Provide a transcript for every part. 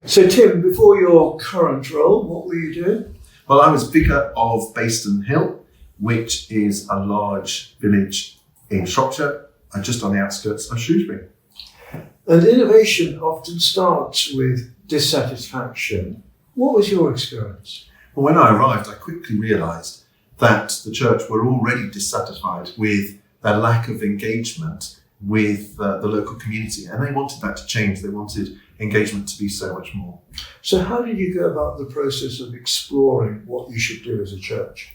So Tim, before your current role, what were you doing? Well, I was vicar of Bayston Hill, which is a large village in Shropshire, just on the outskirts of Shrewsbury. And innovation often starts with dissatisfaction. What was your experience? Well, when I arrived, I quickly realised that the church were already dissatisfied with their lack of engagement with the local community, and they wanted that to change. They wanted engagement to be so much more. So how did you go about the process of exploring what you should do as a church?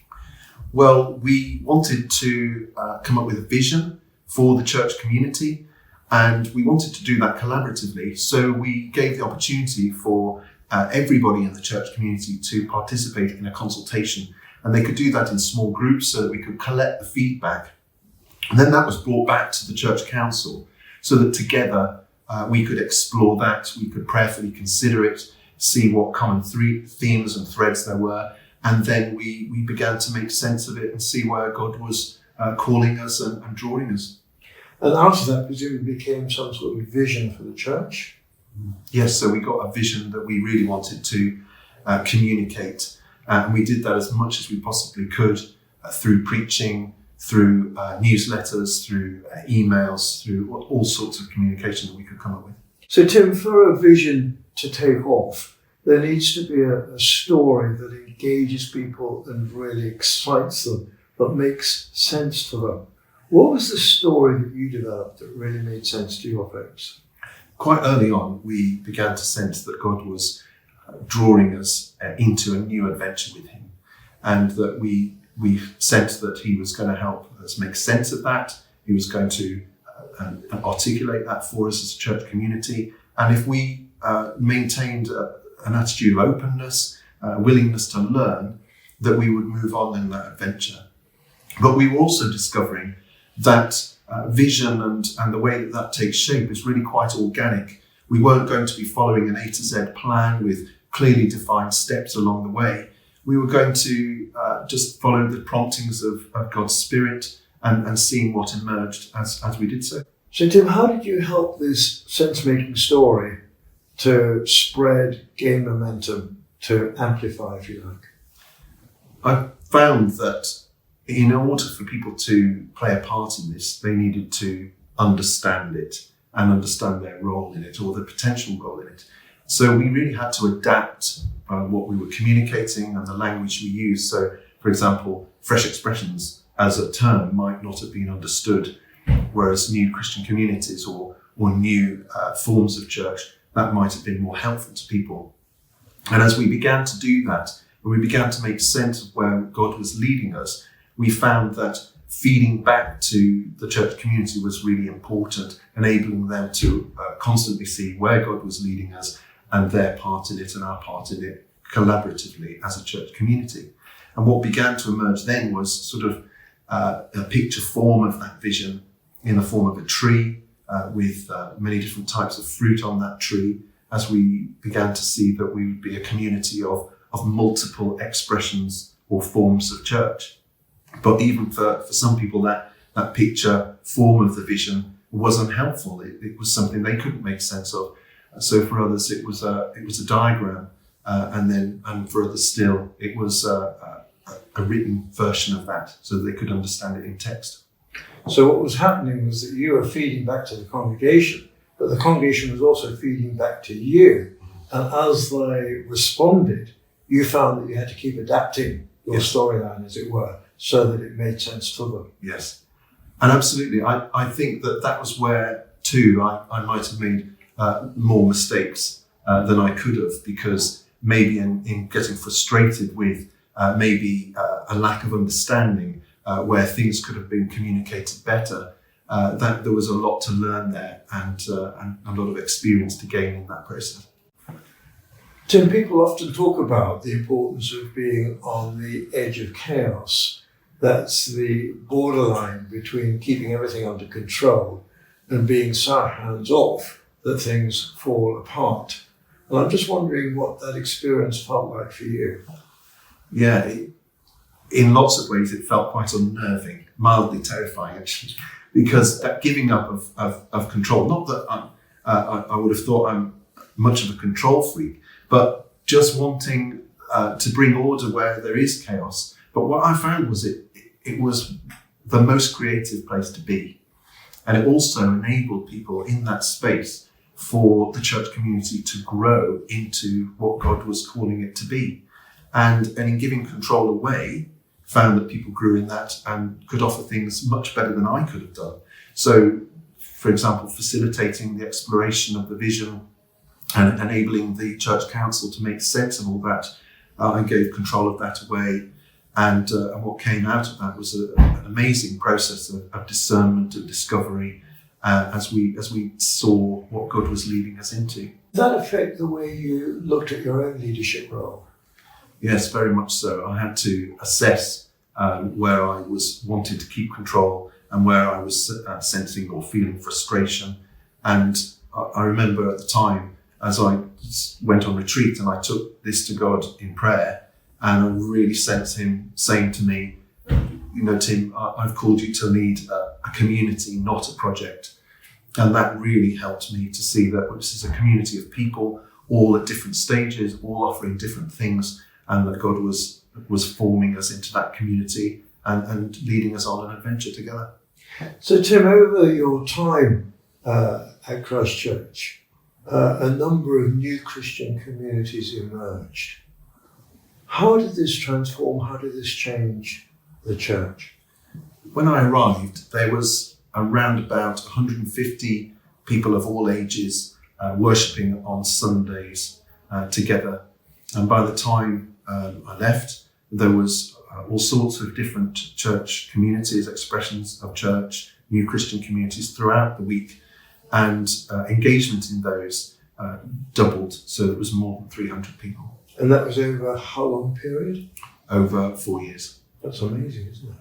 Well, we wanted to come up with a vision for the church community, and we wanted to do that collaboratively. So we gave the opportunity for everybody in the church community to participate in a consultation, and they could do that in small groups so that we could collect the feedback. And then that was brought back to the church council so that together we could explore that, we could prayerfully consider it, see what common themes and threads there were, and then we began to make sense of it and see where God was calling us and drawing us. And after that, presumably became some sort of vision for the church? Yes, so we got a vision that we really wanted to communicate, and we did that as much as we possibly could through preaching, through newsletters, through emails, through all sorts of communication that we could come up with. So Tim, for a vision to take off, there needs to be a story that engages people and really excites them, but makes sense to them. What was the story that you developed that really made sense to your folks? Quite early on, we began to sense that God was drawing us into a new adventure with him, and that we sensed that he was going to help us make sense of that. He was going to articulate that for us as a church community. And if we maintained an attitude of openness, willingness to learn, that we would move on in that adventure. But we were also discovering that vision and the way that takes shape is really quite organic. We weren't going to be following an A to Z plan with clearly defined steps along the way. We were going to just follow the promptings of God's Spirit and seeing what emerged as we did so. So Tim, how did you help this sense-making story to spread, gain momentum, to amplify, if you like? I found that in order for people to play a part in this, they needed to understand it and understand their role in it, or the potential role in it. So we really had to adapt what we were communicating and the language we used. So, for example, fresh expressions as a term might not have been understood, whereas new Christian communities or new forms of church, that might have been more helpful to people. And as we began to do that, and we began to make sense of where God was leading us, we found that feeding back to the church community was really important, enabling them to constantly see where God was leading us and their part in it and our part in it collaboratively as a church community. And what began to emerge then was sort of a picture form of that vision in the form of a tree with many different types of fruit on that tree, as we began to see that we would be a community of multiple expressions or forms of church. But even for some people, that picture form of the vision was unhelpful. It was something they couldn't make sense of. So for others, it was a diagram, and for others still, it was a written version of that, so that they could understand it in text. So what was happening was that you were feeding back to the congregation, but the congregation was also feeding back to you. And as they responded, you found that you had to keep adapting your storyline, as it were, so that it made sense to them. Yes, and absolutely. I think that was where, too, I might have made more mistakes than I could have, because maybe in getting frustrated with maybe a lack of understanding where things could have been communicated better, that there was a lot to learn there and a lot of experience to gain in that process. Tim, people often talk about the importance of being on the edge of chaos. That's the borderline between keeping everything under control and being so hands-off that things fall apart. And I'm just wondering what that experience felt like for you. Yeah, in lots of ways it felt quite unnerving, mildly terrifying actually, because that giving up of control, not that I would have thought I'm much of a control freak, but just wanting to bring order where there is chaos. But what I found was it was the most creative place to be. And it also enabled people in that space for the church community to grow into what God was calling it to be. And in giving control away, found that people grew in that and could offer things much better than I could have done. So, for example, facilitating the exploration of the vision and enabling the church council to make sense of all that, I gave control of that away. And what came out of that was an amazing process of discernment and discovery as we saw what God was leading us into. Did that affect the way you looked at your own leadership role? Yes, very much so. I had to assess where I was wanting to keep control and where I was sensing or feeling frustration. And I remember at the time, as I went on retreat and I took this to God in prayer, and I really sensed him saying to me, you know, Tim, I've called you to lead a community, not a project. And that really helped me to see that this is a community of people, all at different stages, all offering different things, and that God was forming us into that community and leading us on an adventure together. So Tim, over your time at Christchurch, a number of new Christian communities emerged. How did this transform? How did this change the church? When I arrived, there was around about 150 people of all ages worshipping on Sundays together. And by the time I left, there was all sorts of different church communities, expressions of church, new Christian communities throughout the week. And engagement in those doubled, so it was more than 300 people. And that was over how long period? Over 4 years. That's amazing, isn't it?